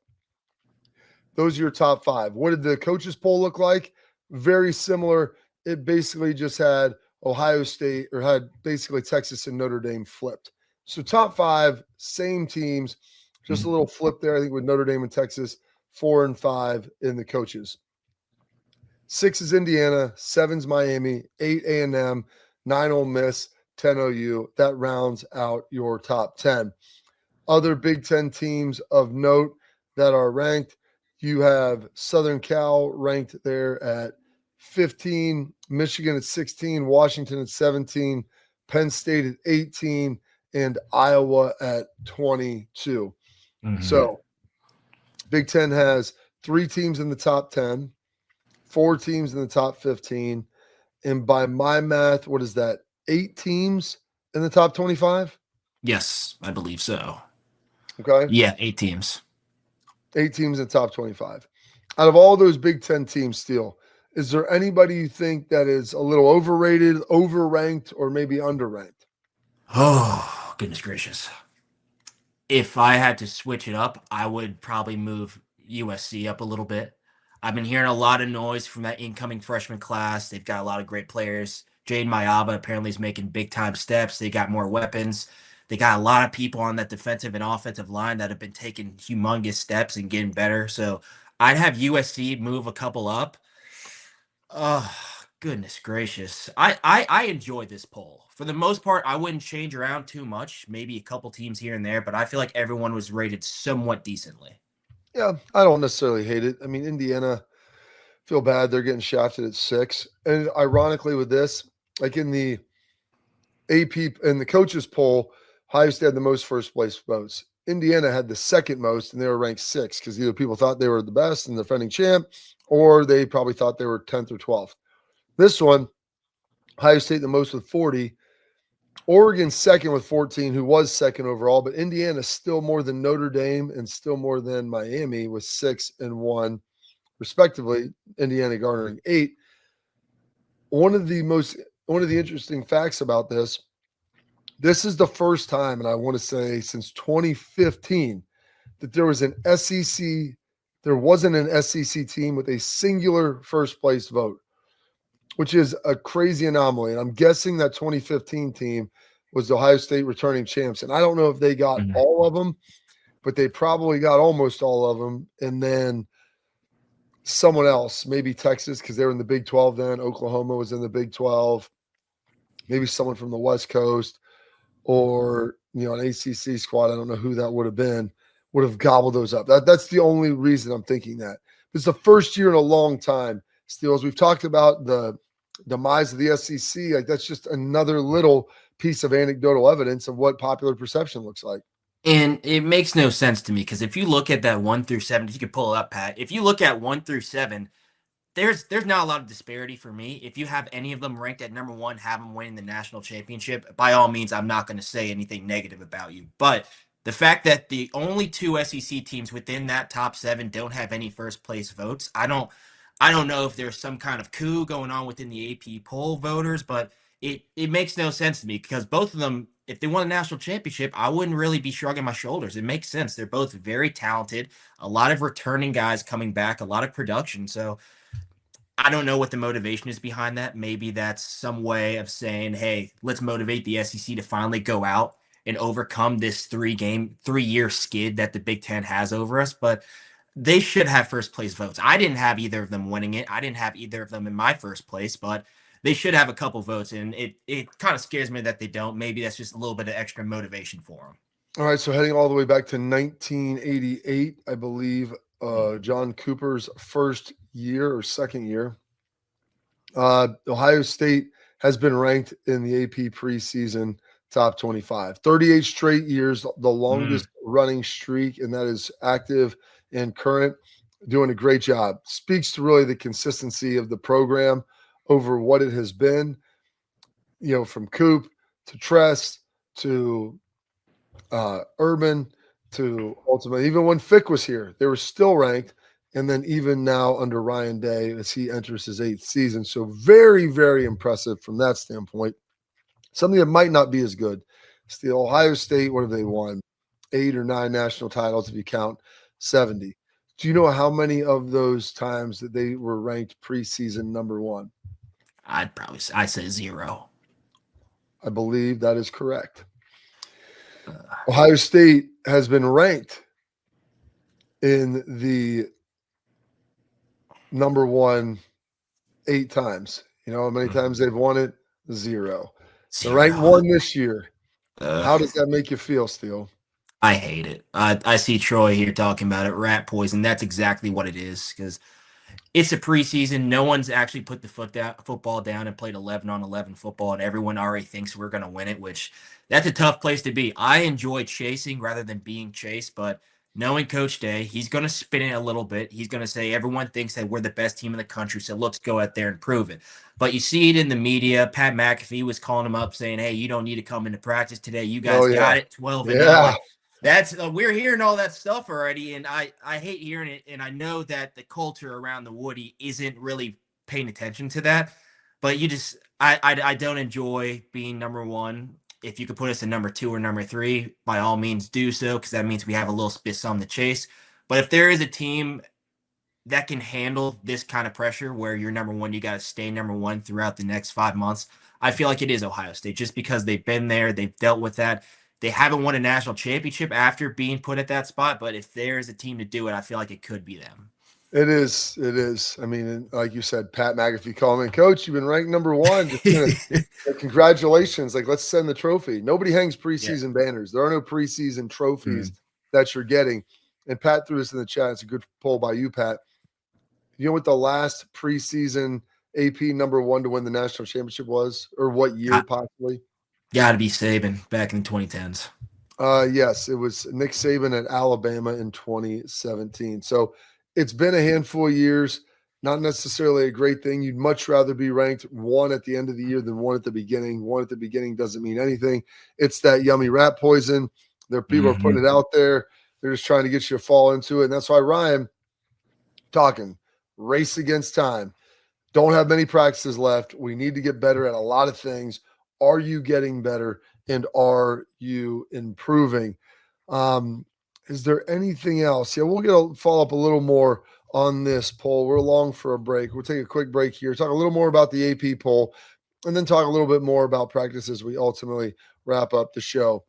Those are your top 5. What did the coaches poll look like? Very similar. It basically just had Ohio State, or had basically Texas and Notre Dame flipped. So top 5, same teams, just a little flip there, I think, with Notre Dame and Texas, 4 and 5 in the coaches. 6 is Indiana, 7's Miami, 8 A&M, 9 Ole Miss, 10 OU. That rounds out your top 10. Other Big Ten teams of note that are ranked, you have Southern Cal ranked there at 15, Michigan at 16, Washington at 17, Penn State at 18, and Iowa at 22. So Big Ten has 3 teams in the top 10, 4 teams in the top 15, and by my math, what is that, 8 teams in the top 25? Yes, I believe so. Okay. Yeah, 8 teams. 8 teams in the top 25. Out of all those Big Ten teams, Steele, is there anybody you think that is a little overrated, overranked, or maybe underranked? Oh, goodness gracious. If I had to switch it up, I would probably move USC up a little bit. I've been hearing a lot of noise from that incoming freshman class. They've got a lot of great players. Jaden Mayaba apparently is making big-time steps. They got more weapons. They got a lot of people on that defensive and offensive line that have been taking humongous steps and getting better. So I'd have USC move a couple up. Oh, goodness gracious. I enjoy this poll. For the most part, I wouldn't change around too much. Maybe a couple teams here and there, but I feel like everyone was rated somewhat decently. Yeah, I don't necessarily hate it. I mean, Indiana, feel bad they're getting shafted at 6. And ironically with this, like in the AP and the coaches poll, Ohio State had the most first place votes. Indiana had the second most, and they were ranked 6th because either people thought they were the best and the defending champ, or they probably thought they were 10th or 12th. This one, Ohio State the most with 40, Oregon second with 14, who was second overall, but Indiana still more than Notre Dame and still more than Miami with 6 and 1, respectively. Indiana garnering 8. One of the interesting facts about this is the first time, and I want to say since 2015, that there wasn't an SEC team with a singular first place vote, which is a crazy anomaly. And I'm guessing that 2015 team was the Ohio State returning champs. And I don't know if they got all of them, but they probably got almost all of them. And then someone else, maybe Texas, because they were in the Big 12 then. Oklahoma was in the Big 12. Maybe someone from the West Coast or, an ACC squad. I don't know who that would have been, would have gobbled those up. That's the only reason I'm thinking that. It's the first year in a long time, Steele. We've talked about the demise of the SEC. Like, that's just another little piece of anecdotal evidence of what popular perception looks like. And it makes no sense to me because if you look at that 1 through 7, you can pull it up, Pat. If you look at 1 through 7, there's not a lot of disparity for me. If you have any of them ranked at number 1, have them winning the national championship, by all means, I'm not going to say anything negative about you. But the fact that the only 2 SEC teams within that top 7 don't have any first place votes, I don't know if there's some kind of coup going on within the AP poll voters, but it makes no sense to me because both of them, if they won a national championship, I wouldn't really be shrugging my shoulders. It makes sense. They're both very talented, a lot of returning guys coming back, a lot of production. So I don't know what the motivation is behind that. Maybe that's some way of saying, hey, let's motivate the SEC to finally go out and overcome this 3-year skid that the Big Ten has over us. But they should have first place votes. I didn't have either of them winning it. I didn't have either of them in my first place, but they should have a couple votes. And it kind of scares me that they don't. Maybe that's just a little bit of extra motivation for them. All right. So heading all the way back to 1988, I believe, John Cooper's first year or second year, Ohio State has been ranked in the AP preseason top 25. 38 straight years, the longest running streak, and that is active and current, doing a great job. Speaks to really the consistency of the program over what it has been, from Coop to Tress to Urban to ultimately, even when Fick was here, they were still ranked. And then even now under Ryan Day as he enters his 8th season. So very, very impressive from that standpoint. Something that might not be as good. Still, Ohio State, what have they won? 8 or 9 national titles if you count 70. Do you know how many of those times that they were ranked preseason number 1? I'd say 0. I believe that is correct. Ohio State has been ranked in the number 1 8 times. You know how many times they've won it? 0. They're ranked 1 this year. How does that make you feel, Steele? I hate it. I see Troy here talking about it. Rat poison. That's exactly what it is because it's a preseason. No one's actually put the football down and played 11-on-11 football, and everyone already thinks we're going to win it, which that's a tough place to be. I enjoy chasing rather than being chased, but knowing Coach Day, he's going to spin it a little bit. He's going to say everyone thinks that we're the best team in the country, so let's go out there and prove it. But you see it in the media. Pat McAfee was calling him up saying, hey, you don't need to come into practice today. You guys got it, 12-0. Like, that's we're hearing all that stuff already, and I hate hearing it, and I know that the culture around the Woody isn't really paying attention to that, but I don't enjoy being number 1. If you could put us in number 2 or number 3, by all means do so, because that means we have a little bit some to chase. But if there is a team that can handle this kind of pressure where you're number 1, you got to stay number 1 throughout the next 5 months, I feel like it is Ohio State, just because they've been there, they've dealt with that. They haven't won a national championship after being put at that spot, but if there is a team to do it, I feel like it could be them. It is. It is. I mean, like you said, Pat McAfee calling in, Coach, you've been ranked number 1. Congratulations. Like, let's send the trophy. Nobody hangs preseason banners. There are no preseason trophies that you're getting. And Pat threw this in the chat. It's a good poll by you, Pat. You know what the last preseason AP number 1 to win the national championship was, or what year possibly? Got to be Saban back in the 2010s. Yes, it was Nick Saban at Alabama in 2017. So it's been a handful of years, not necessarily a great thing. You'd much rather be ranked 1 at the end of the year than 1 at the beginning. 1 at the beginning doesn't mean anything. It's that yummy rat poison. There, people are putting it out there. They're just trying to get you to fall into it. And that's why Ryan talking race against time. Don't have many practices left. We need to get better at a lot of things. Are you getting better, and are you improving? Is there anything else? Yeah, we'll follow up a little more on this poll. We're long for a break. We'll take a quick break here, talk a little more about the AP poll, and then talk a little bit more about practice as we ultimately wrap up the show.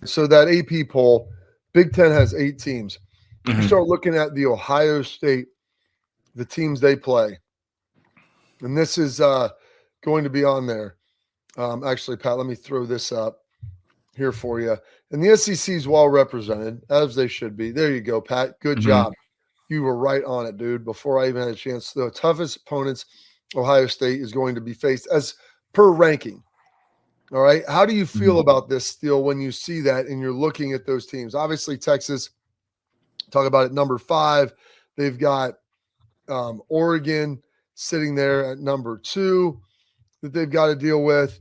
So that AP poll, Big Ten has 8 teams. You start looking at the Ohio State, the teams they play, and this is going to be on there. Actually, Pat, let me throw this up here for you. And the SEC is well represented, as they should be. There you go, Pat. Good job. You were right on it, dude. Before I even had a chance, the toughest opponents Ohio State is going to be faced as per ranking. All right. How do you feel about this, Steele, when you see that and you're looking at those teams? Obviously, Texas, talk about it, number 5. They've got Oregon sitting there at number 2 that they've got to deal with.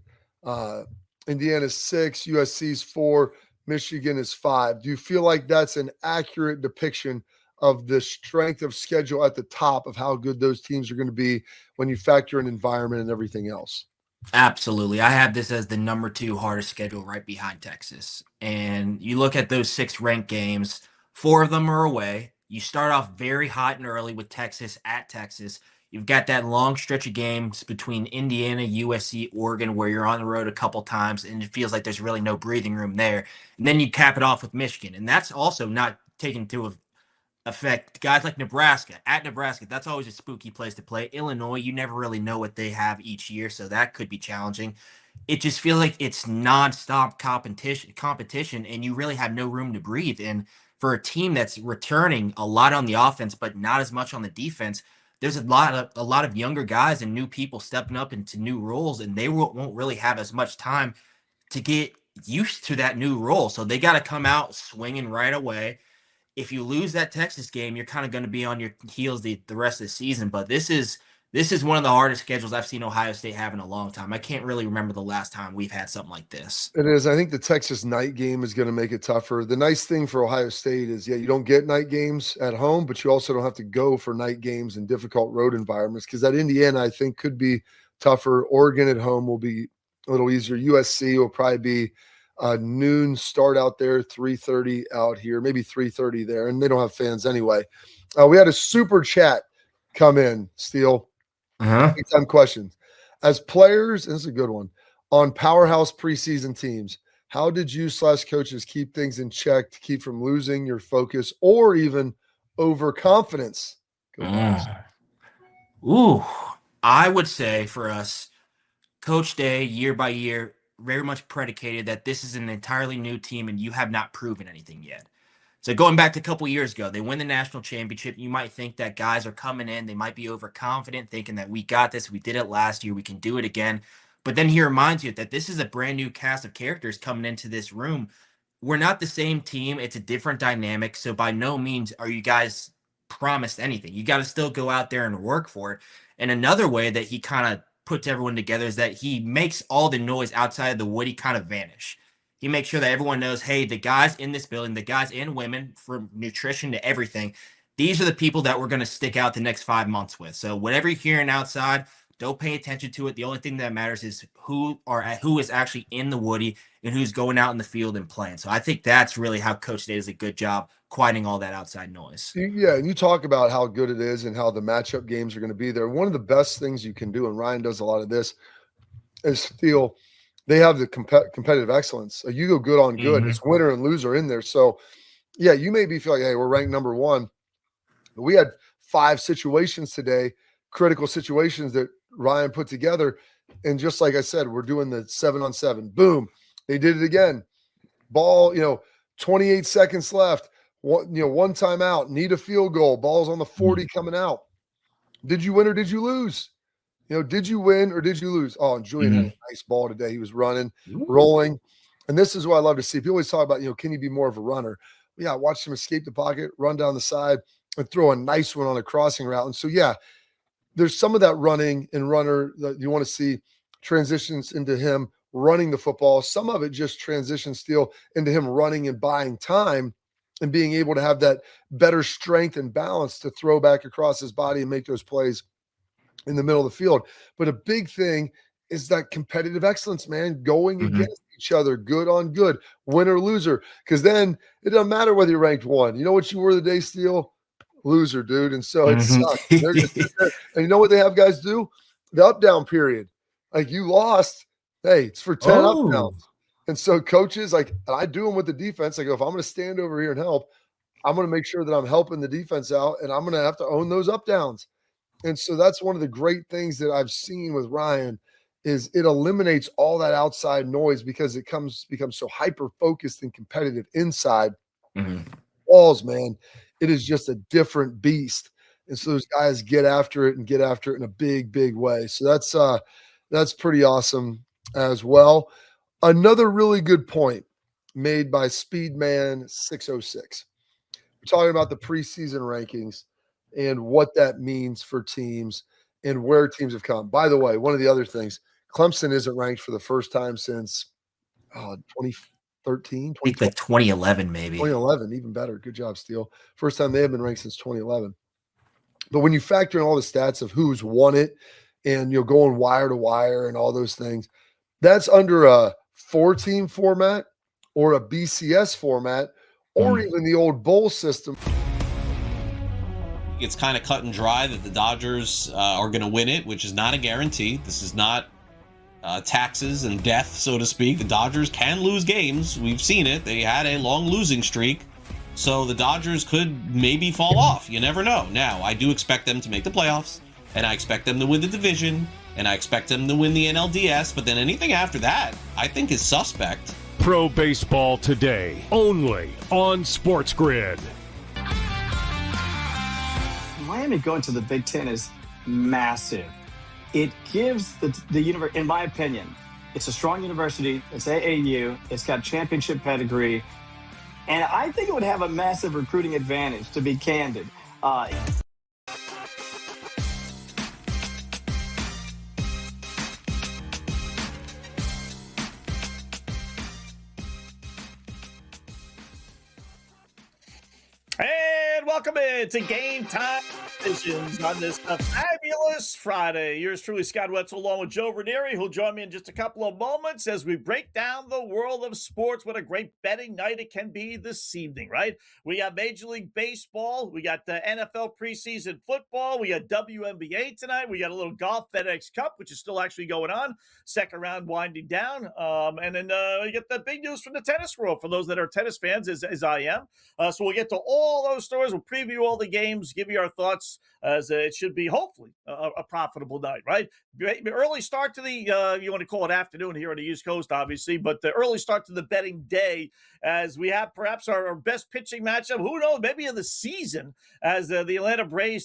Indiana's 6, USC's 4, Michigan is 5. Do you feel like that's an accurate depiction of the strength of schedule at the top of how good those teams are going to be when you factor in environment and everything else? Absolutely. I have this as the number 2 hardest schedule right behind Texas. And you look at those 6 ranked games, 4 of them are away. You start off very hot and early with Texas at Texas. You've got that long stretch of games between Indiana, USC, Oregon, where you're on the road a couple times, and it feels like there's really no breathing room there. And then you cap it off with Michigan. And that's also not taken into affect guys like Nebraska. At Nebraska, that's always a spooky place to play. Illinois, you never really know what they have each year, so that could be challenging. It just feels like it's nonstop competition, and you really have no room to breathe. And for a team that's returning a lot on the offense, but not as much on the defense, there's a lot of younger guys and new people stepping up into new roles, and they won't really have as much time to get used to that new role. So they got to come out swinging right away. If you lose that Texas game, you're kind of going to be on your heels the rest of the season. But this is one of the hardest schedules I've seen Ohio State have in a long time. I can't really remember the last time we've had something like this. It is. I think the Texas night game is going to make it tougher. The nice thing for Ohio State is, you don't get night games at home, but you also don't have to go for night games in difficult road environments, because that Indiana, I think, could be tougher. Oregon at home will be a little easier. USC will probably be noon start out there, 3:30 out here, maybe 3:30 there, and they don't have fans anyway. We had a super chat come in, Steele. Time questions. As players, and this is a good one, on powerhouse preseason teams, how did you / coaches keep things in check to keep from losing your focus or even overconfidence? Ooh, I would say for us, Coach Day, year by year, very much predicated that this is an entirely new team and you have not proven anything yet. So going back to a couple years ago, they win the national championship. You might think that guys are coming in, they might be overconfident, thinking that we got this, we did it last year, we can do it again. But then he reminds you that this is a brand new cast of characters coming into this room. We're not the same team. It's a different dynamic. So by no means are you guys promised anything. You got to still go out there and work for it. And another way that he kind of puts everyone together is that he makes all the noise outside of the Woody kind of vanish. He makes sure that everyone knows, hey, the guys in this building, the guys and women, from nutrition to everything, these are the people that we're going to stick out the next 5 months with. So whatever you're hearing outside, don't pay attention to it. The only thing that matters is who is actually in the Woody and who's going out in the field and playing. So I think that's really how Coach Day does a good job quieting all that outside noise. Yeah, and you talk about how good it is and how the matchup games are going to be there. One of the best things you can do, and Ryan does a lot of this, is feel they have the competitive excellence. You go good on good. It's winner and loser in there. So, yeah, you maybe feel like, hey, we're ranked number one. But we had 5 situations today, critical situations that Ryan put together. And just like I said, we're doing the 7-on-7. Boom. They did it again. Ball, 28 seconds left. One timeout. Need a field goal. Ball's on the 40 coming out. Did you win or did you lose? Did you win or did you lose? Oh, and Julian had a nice ball today. He was running, rolling. And this is what I love to see. People always talk about, can you be more of a runner? Yeah, I watched him escape the pocket, run down the side, and throw a nice one on a crossing route. And so, yeah, there's some of that running and runner that you want to see transitions into him running the football. Some of it just transitions still into him running and buying time and being able to have that better strength and balance to throw back across his body and make those plays in the middle of the field. But a big thing is that competitive excellence, man, going against each other, good on good, win or loser. Because then it doesn't matter whether you're ranked 1. You know what you were the day, Steele? Loser, dude. And so it sucks. They're gonna sit there. And you know what they have guys do? The up-down period. Like, you lost, hey, it's for 10 up-downs. And so coaches, I do them with the defense. I go, if I'm going to stand over here and help, I'm going to make sure that I'm helping the defense out, and I'm going to have to own those up-downs. And so that's one of the great things that I've seen with Ryan is it eliminates all that outside noise because it becomes so hyper-focused and competitive inside. Balls, man, it is just a different beast. And so those guys get after it in a big, big way. So that's pretty awesome as well. Another really good point made by Speedman 606. We're talking about the preseason rankings and what that means for teams and where teams have come. By the way, one of the other things, Clemson isn't ranked for the first time since 2013. I think like 2011, maybe. 2011, even better. Good job, Steele. First time they have been ranked since 2011. But when you factor in all the stats of who's won it and going wire to wire and all those things, that's under a 4-team format or a BCS format or even the old bowl system. It's kind of cut and dry that the Dodgers are going to win it, which is not a guarantee. This is not taxes and death, so to speak. The Dodgers can lose games. We've seen it. They had a long losing streak. So the Dodgers could maybe fall off. You never know. Now, I do expect them to make the playoffs, and I expect them to win the division, and I expect them to win the NLDS, but then anything after that, I think is suspect. Pro Baseball Today, only on SportsGrid. Miami going to the Big Ten is massive. It gives the university, in my opinion, it's a strong university. It's AAU. It's got championship pedigree. And I think it would have a massive recruiting advantage, to be candid. And welcome in to Game Time Decisions on this fabulous Friday. Yours truly, Scott Wetzel, along with Joe Ranieri, who'll join me in just a couple of moments as we break down the world of sports. What a great betting night it can be this evening, right? We got Major League Baseball. We got the NFL preseason football. We got WNBA tonight. We got a little golf FedEx Cup, which is still actually going on. Second round winding down. And then we get the big news from the tennis world for those that are tennis fans, as I am. So we'll get to all those stories. We'll preview preview all the games, give you our thoughts, as it should be hopefully a profitable night, right? Early start to the, you want to call it afternoon here on the East Coast, obviously, but the early start to the betting day, as we have perhaps our best pitching matchup, who knows, maybe of the season, as the Atlanta Braves